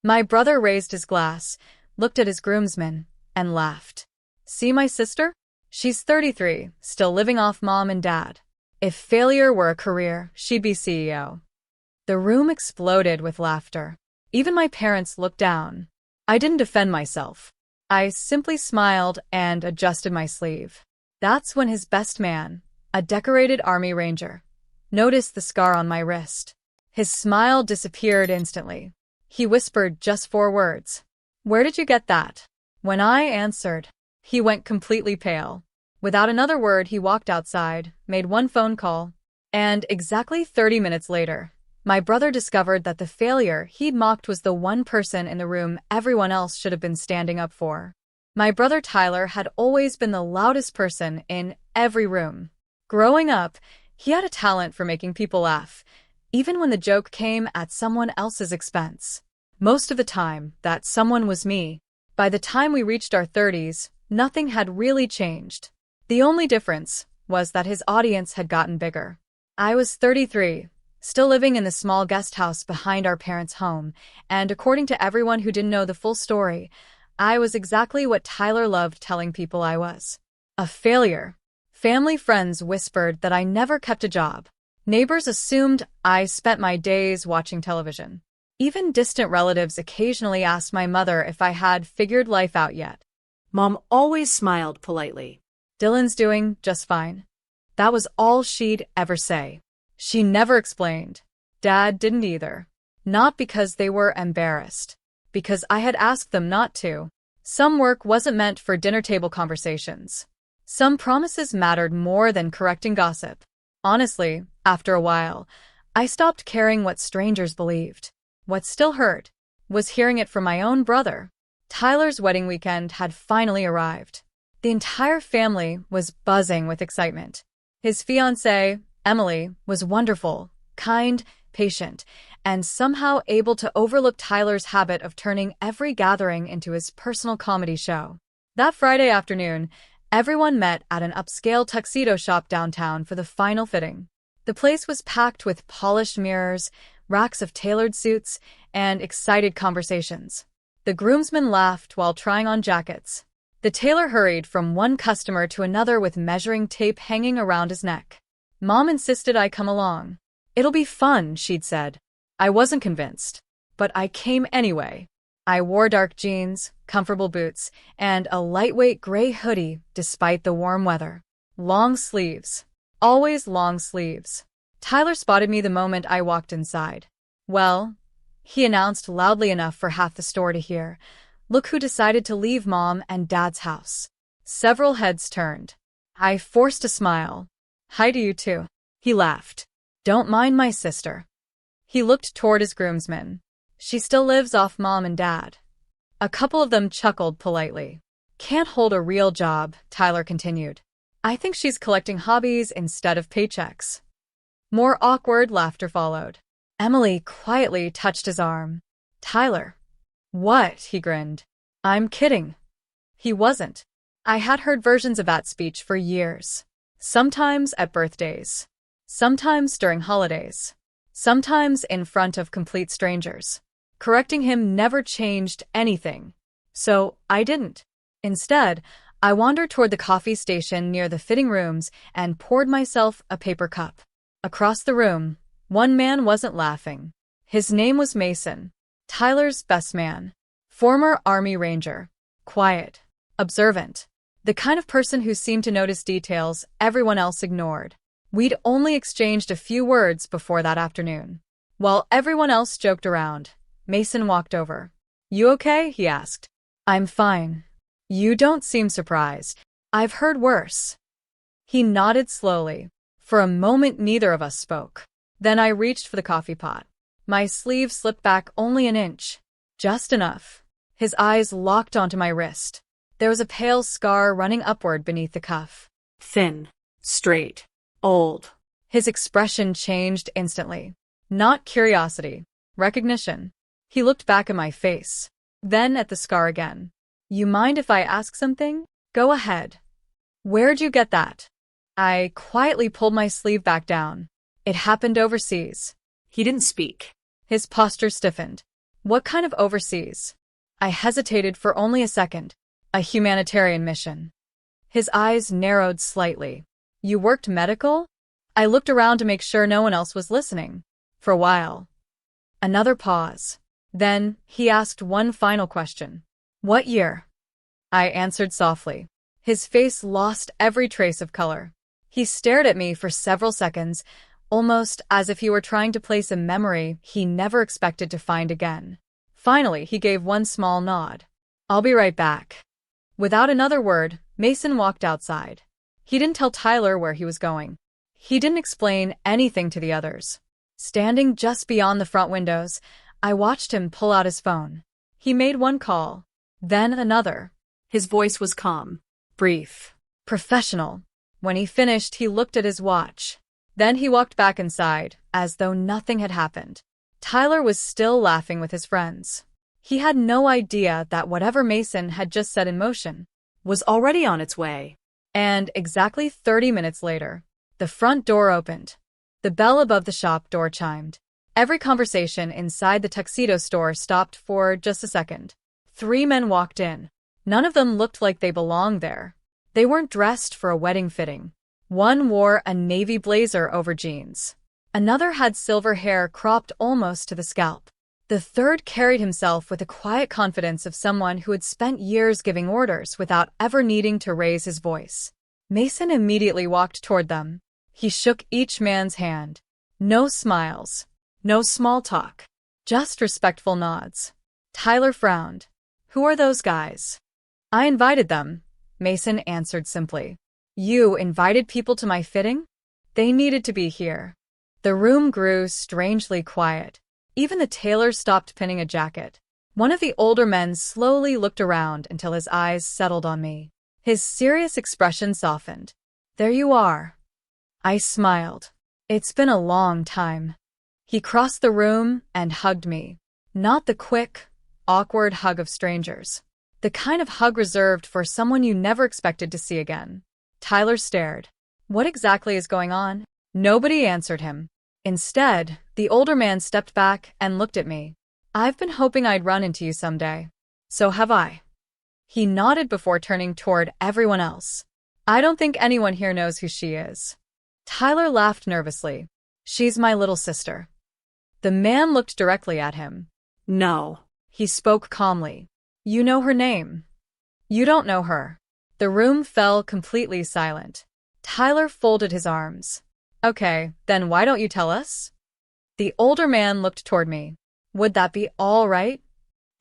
My brother raised his glass, looked at his groomsmen, and laughed. See my sister? She's 33, still living off mom and dad. If failure were a career, she'd be CEO. The room exploded with laughter. Even my parents looked down. I didn't defend myself. I simply smiled and adjusted my sleeve. That's when his best man, a decorated Army Ranger, noticed the scar on my wrist. His smile disappeared instantly. He whispered just 4 words. "Where did you get that?" When I answered, he went completely pale. Without another word, he walked outside, made 1 phone call, and exactly 30 minutes later, my brother discovered that the failure he'd mocked was the one person in the room everyone else should have been standing up for. My brother Tyler had always been the loudest person in every room. Growing up, he had a talent for making people laugh, even when the joke came at someone else's expense. Most of the time, that someone was me. By the time we reached our 30s, nothing had really changed. The only difference was that his audience had gotten bigger. I was 33, still living in the small guest house behind our parents' home, and according to everyone who didn't know the full story, I was exactly what Tyler loved telling people I was. A failure. Family friends whispered that I never kept a job. Neighbors assumed I spent my days watching television. Even distant relatives occasionally asked my mother if I had figured life out yet. Mom always smiled politely. "Dylan's doing just fine." That was all she'd ever say. She never explained. Dad didn't either. Not because they were embarrassed. Because I had asked them not to. Some work wasn't meant for dinner table conversations. Some promises mattered more than correcting gossip. Honestly, after a while, I stopped caring what strangers believed. What still hurt was hearing it from my own brother. Tyler's wedding weekend had finally arrived. The entire family was buzzing with excitement. His fiancée, Emily, was wonderful, kind, patient, and somehow able to overlook Tyler's habit of turning every gathering into his personal comedy show. That Friday afternoon, everyone met at an upscale tuxedo shop downtown for the final fitting. The place was packed with polished mirrors, racks of tailored suits, and excited conversations. The groomsmen laughed while trying on jackets. The tailor hurried from one customer to another with measuring tape hanging around his neck. Mom insisted I come along. "It'll be fun," she'd said. I wasn't convinced, but I came anyway. I wore dark jeans, comfortable boots, and a lightweight gray hoodie despite the warm weather. Long sleeves. Always long sleeves. Tyler spotted me the moment I walked inside. "Well," he announced loudly enough for half the store to hear, "look who decided to leave Mom and Dad's house." Several heads turned. I forced a smile. "Hi to you too." He laughed. "Don't mind my sister." He looked toward his groomsmen. "She still lives off Mom and Dad." A couple of them chuckled politely. "Can't hold a real job," Tyler continued. "I think she's collecting hobbies instead of paychecks." More awkward laughter followed. Emily quietly touched his arm. "Tyler." "What?" he grinned. "I'm kidding." He wasn't. I had heard versions of that speech for years. Sometimes at birthdays. Sometimes during holidays. Sometimes in front of complete strangers. Correcting him never changed anything. So I didn't. Instead, I wandered toward the coffee station near the fitting rooms and poured myself a paper cup. Across the room, one man wasn't laughing. His name was Mason, Tyler's best man. Former Army Ranger. Quiet. Observant. The kind of person who seemed to notice details everyone else ignored. We'd only exchanged a few words before that afternoon. While everyone else joked around, Mason walked over. "You okay?" he asked. "I'm fine." "You don't seem surprised." "I've heard worse." He nodded slowly. For a moment, neither of us spoke. Then I reached for the coffee pot. My sleeve slipped back only an inch. Just enough. His eyes locked onto my wrist. There was a pale scar running upward beneath the cuff. Thin. Straight. Old. His expression changed instantly. Not curiosity. Recognition. He looked back at my face. Then at the scar again. "You mind if I ask something?" "Go ahead." "Where'd you get that?" I quietly pulled my sleeve back down. "It happened overseas." He didn't speak. His posture stiffened. What kind of overseas? I hesitated for only a second. A humanitarian mission. His eyes narrowed slightly. You worked medical? I looked around to make sure no one else was listening. For a while. Another pause. Then, he asked one final question. What year? I answered softly. His face lost every trace of color. He stared at me for several seconds, almost as if he were trying to place a memory he never expected to find again. Finally, he gave one small nod. I'll be right back. Without another word, Mason walked outside. He didn't tell Tyler where he was going. He didn't explain anything to the others. Standing just beyond the front windows, I watched him pull out his phone. He made one call, then another. His voice was calm, brief, Professional. When he finished, he looked at his watch. Then he walked back inside, as though nothing had happened. Tyler was still laughing with his friends. He had no idea that whatever Mason had just set in motion was already on its way. And exactly 30 minutes later, the front door opened. The bell above the shop door chimed. Every conversation inside the tuxedo store stopped for just a second. 3 men walked in. None of them looked like they belonged there. They weren't dressed for a wedding fitting. One wore a navy blazer over jeans. Another had silver hair cropped almost to the scalp. The third carried himself with the quiet confidence of someone who had spent years giving orders without ever needing to raise his voice. Mason immediately walked toward them. He shook each man's hand. No smiles. No small talk. Just respectful nods. Tyler frowned. Who are those guys? I invited them, Mason answered simply. You invited people to my fitting? They needed to be here. The room grew strangely quiet. Even the tailor stopped pinning a jacket. One of the older men slowly looked around until his eyes settled on me. His serious expression softened. There you are. I smiled. It's been a long time. He crossed the room and hugged me. Not the quick, awkward hug of strangers. The kind of hug reserved for someone you never expected to see again. Tyler stared. What exactly is going on? Nobody answered him. Instead, the older man stepped back and looked at me. I've been hoping I'd run into you someday. So have I. He nodded before turning toward everyone else. I don't think anyone here knows who she is. Tyler laughed nervously. She's my little sister. The man looked directly at him. No. He spoke calmly. You know her name. You don't know her. The room fell completely silent. Tyler folded his arms. Okay, then why don't you tell us? The older man looked toward me. Would that be all right?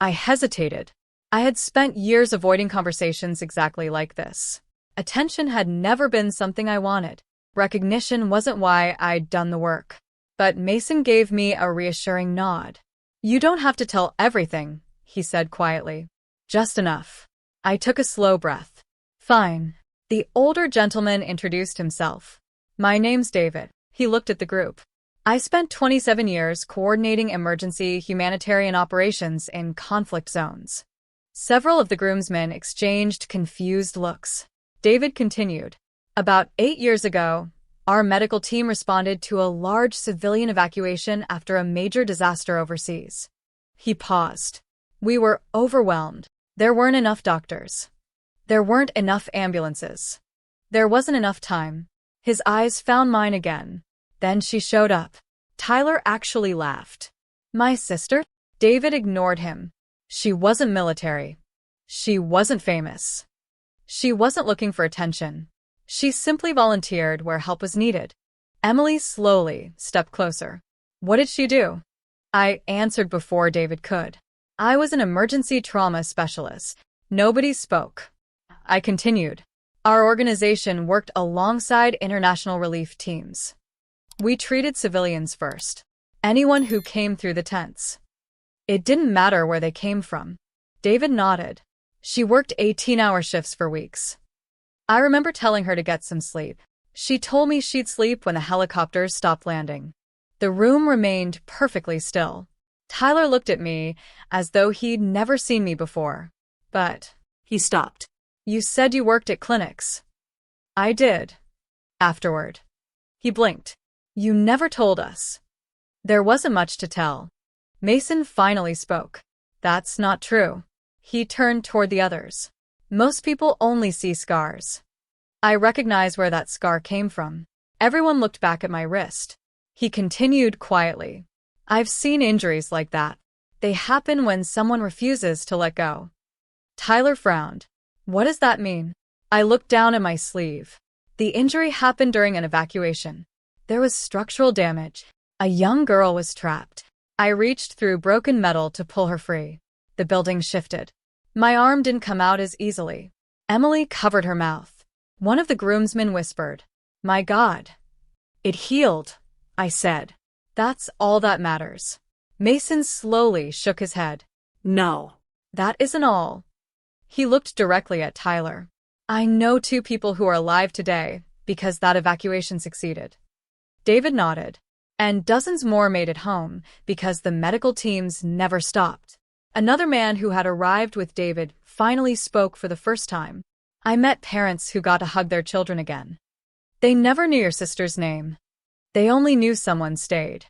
I hesitated. I had spent years avoiding conversations exactly like this. Attention had never been something I wanted. Recognition wasn't why I'd done the work. But Mason gave me a reassuring nod. You don't have to tell everything, he said quietly. Just enough. I took a slow breath. Fine. The older gentleman introduced himself. My name's David. He looked at the group. I spent 27 years coordinating emergency humanitarian operations in conflict zones. Several of the groomsmen exchanged confused looks. David continued. About 8 years ago, our medical team responded to a large civilian evacuation after a major disaster overseas. He paused. We were overwhelmed. There weren't enough doctors. There weren't enough ambulances. There wasn't enough time. His eyes found mine again. Then she showed up. Tyler actually laughed. My sister? David ignored him. She wasn't military. She wasn't famous. She wasn't looking for attention. She simply volunteered where help was needed. Emily slowly stepped closer. What did she do? I answered before David could. I was an emergency trauma specialist. Nobody spoke. I continued. Our organization worked alongside international relief teams. We treated civilians first. Anyone who came through the tents. It didn't matter where they came from. David nodded. She worked 18-hour shifts for weeks. I remember telling her to get some sleep. She told me she'd sleep when the helicopters stopped landing. The room remained perfectly still. Tyler looked at me as though he'd never seen me before. But he stopped. You said you worked at clinics. I did. Afterward. He blinked. You never told us. There wasn't much to tell. Mason finally spoke. That's not true. He turned toward the others. Most people only see scars. I recognize where that scar came from. Everyone looked back at my wrist. He continued quietly. I've seen injuries like that. They happen when someone refuses to let go. Tyler frowned. What does that mean? I looked down at my sleeve. The injury happened during an evacuation. There was structural damage. A young girl was trapped. I reached through broken metal to pull her free. The building shifted. My arm didn't come out as easily. Emily covered her mouth. One of the groomsmen whispered, "My God." It healed, I said. That's all that matters. Mason slowly shook his head. No. That isn't all. He looked directly at Tyler. I know 2 people who are alive today because that evacuation succeeded. David nodded. And dozens more made it home because the medical teams never stopped. Another man who had arrived with David finally spoke for the first time. I met parents who got to hug their children again. They never knew your sister's name. They only knew someone stayed.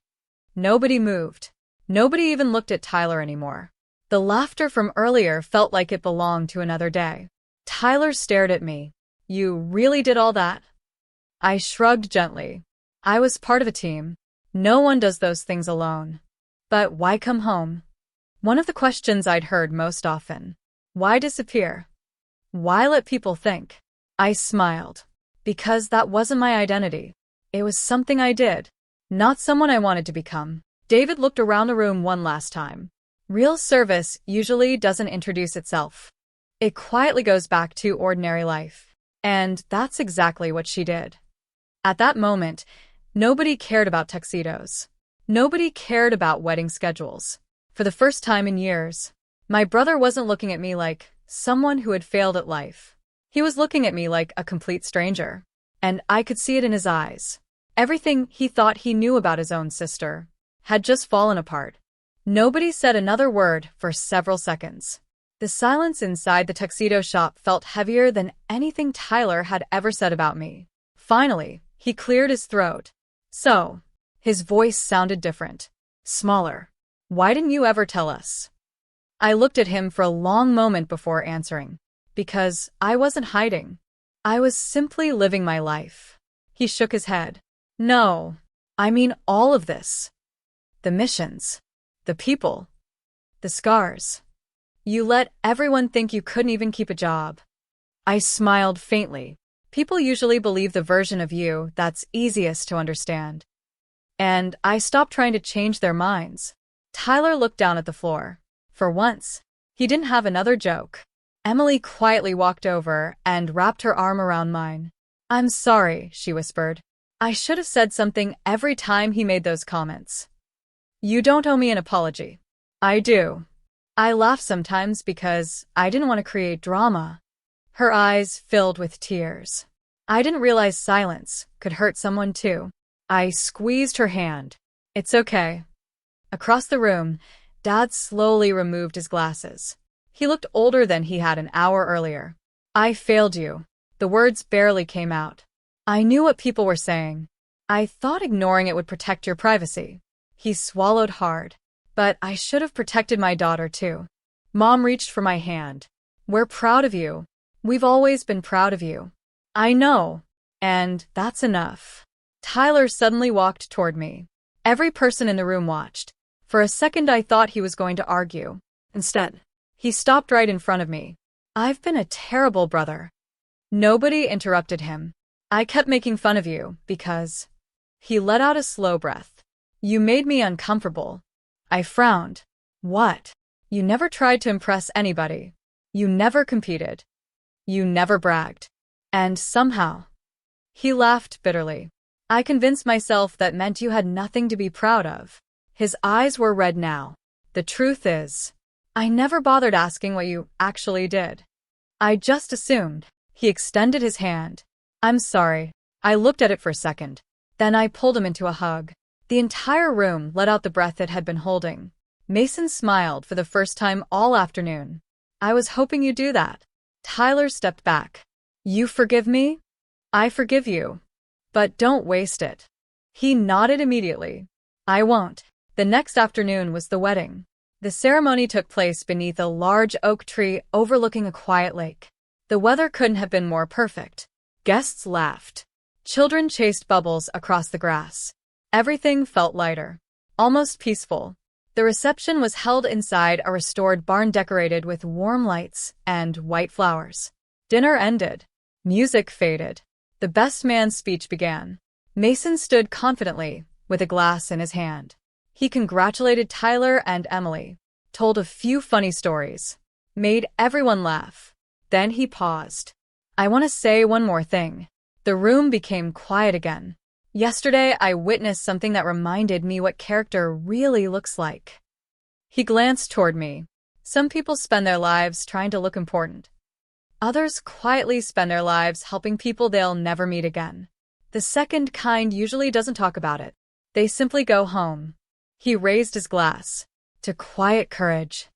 Nobody moved. Nobody even looked at Tyler anymore. The laughter from earlier felt like it belonged to another day. Tyler stared at me. You really did all that? I shrugged gently. I was part of a team. No one does those things alone. But why come home? One of the questions I'd heard most often. Why disappear? Why let people think? I smiled. Because that wasn't my identity. It was something I did, not someone I wanted to become. David looked around the room one last time. Real service usually doesn't introduce itself. It quietly goes back to ordinary life. And that's exactly what she did. At that moment, nobody cared about tuxedos. Nobody cared about wedding schedules. For the first time in years, my brother wasn't looking at me like someone who had failed at life. He was looking at me like a complete stranger. And I could see it in his eyes. Everything he thought he knew about his own sister had just fallen apart. Nobody said another word for several seconds. The silence inside the tuxedo shop felt heavier than anything Tyler had ever said about me. Finally, he cleared his throat. So, his voice sounded different, smaller. Why didn't you ever tell us? I looked at him for a long moment before answering. Because I wasn't hiding. I was simply living my life. He shook his head. No, I mean all of this. The missions. The people. The scars. You let everyone think you couldn't even keep a job. I smiled faintly. People usually believe the version of you that's easiest to understand. And I stopped trying to change their minds. Tyler looked down at the floor. For once, he didn't have another joke. Emily quietly walked over and wrapped her arm around mine. I'm sorry, she whispered. I should have said something every time he made those comments. You don't owe me an apology. I do. I laugh sometimes because I didn't want to create drama. Her eyes filled with tears. I didn't realize silence could hurt someone too. I squeezed her hand. It's okay. Across the room, Dad slowly removed his glasses. He looked older than he had an hour earlier. I failed you. The words barely came out. I knew what people were saying. I thought ignoring it would protect your privacy. He swallowed hard. But I should have protected my daughter too. Mom reached for my hand. We're proud of you. We've always been proud of you. I know. And that's enough. Tyler suddenly walked toward me. Every person in the room watched. For a second I thought he was going to argue. Instead, he stopped right in front of me. I've been a terrible brother. Nobody interrupted him. I kept making fun of you because... He let out a slow breath. You made me uncomfortable. I frowned. What? You never tried to impress anybody. You never competed. You never bragged. And somehow... He laughed bitterly. I convinced myself that meant you had nothing to be proud of. His eyes were red now. The truth is, I never bothered asking what you actually did. I just assumed. He extended his hand. I'm sorry. I looked at it for a second. Then I pulled him into a hug. The entire room let out the breath it had been holding. Mason smiled for the first time all afternoon. I was hoping you'd do that. Tyler stepped back. You forgive me? I forgive you. But don't waste it. He nodded immediately. I won't. The next afternoon was the wedding. The ceremony took place beneath a large oak tree overlooking a quiet lake. The weather couldn't have been more perfect. Guests laughed. Children chased bubbles across the grass. Everything felt lighter, almost peaceful. The reception was held inside a restored barn decorated with warm lights and white flowers. Dinner ended. Music faded. The best man's speech began. Mason stood confidently, with a glass in his hand. He congratulated Tyler and Emily, told a few funny stories, made everyone laugh. Then he paused. I want to say one more thing. The room became quiet again. Yesterday, I witnessed something that reminded me what character really looks like. He glanced toward me. Some people spend their lives trying to look important. Others quietly spend their lives helping people they'll never meet again. The second kind usually doesn't talk about it. They simply go home. He raised his glass. To quiet courage.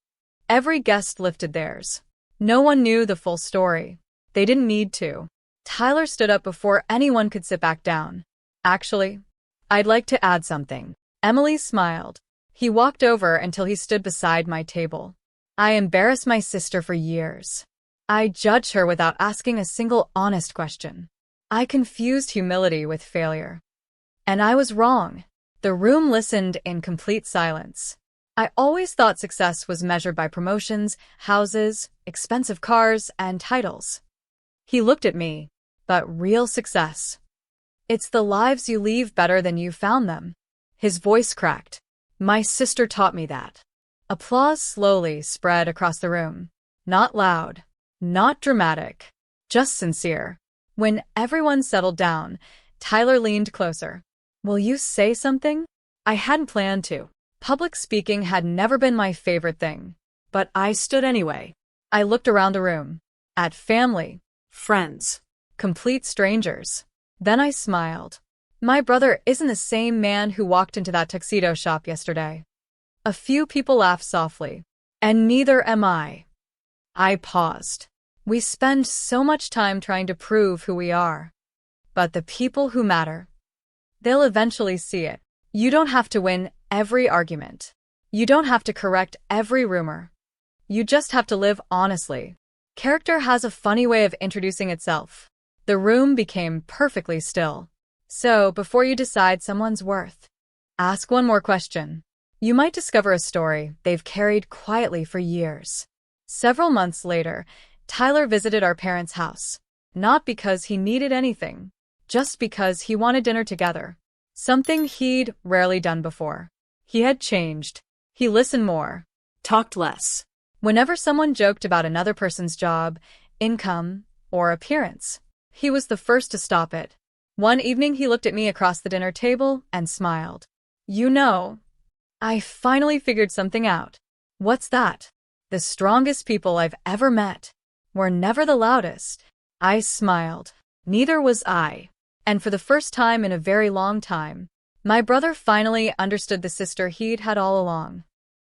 Every guest lifted theirs. No one knew the full story. They didn't need to. Tyler stood up before anyone could sit back down. Actually, I'd like to add something. Emily smiled. He walked over until he stood beside my table. I embarrassed my sister for years. I judged her without asking a single honest question. I confused humility with failure. And I was wrong. The room listened in complete silence. I always thought success was measured by promotions, houses, expensive cars, and titles. He looked at me. But real success. It's the lives you leave better than you found them. His voice cracked. My sister taught me that. Applause slowly spread across the room. Not loud. Not dramatic. Just sincere. When everyone settled down, Tyler leaned closer. Will you say something? I hadn't planned to. Public speaking had never been my favorite thing. But I stood anyway. I looked around the room. At family. Friends. Complete strangers. Then I smiled. My brother isn't the same man who walked into that tuxedo shop yesterday. A few people laughed softly. And neither am I. I paused. We spend so much time trying to prove who we are. But the people who matter, they'll eventually see it. You don't have to win every argument. You don't have to correct every rumor. You just have to live honestly. Character has a funny way of introducing itself. The room became perfectly still. So, before you decide someone's worth, ask one more question. You might discover a story they've carried quietly for years. Several months later, Tyler visited our parents' house. Not because he needed anything, just because he wanted dinner together. Something he'd rarely done before. He had changed. He listened more. Talked less. Whenever someone joked about another person's job, income, or appearance, he was the first to stop it. One evening he looked at me across the dinner table and smiled. You know, I finally figured something out. What's that? The strongest people I've ever met were never the loudest. I smiled. Neither was I. And for the first time in a very long time, my brother finally understood the sister he'd had all along.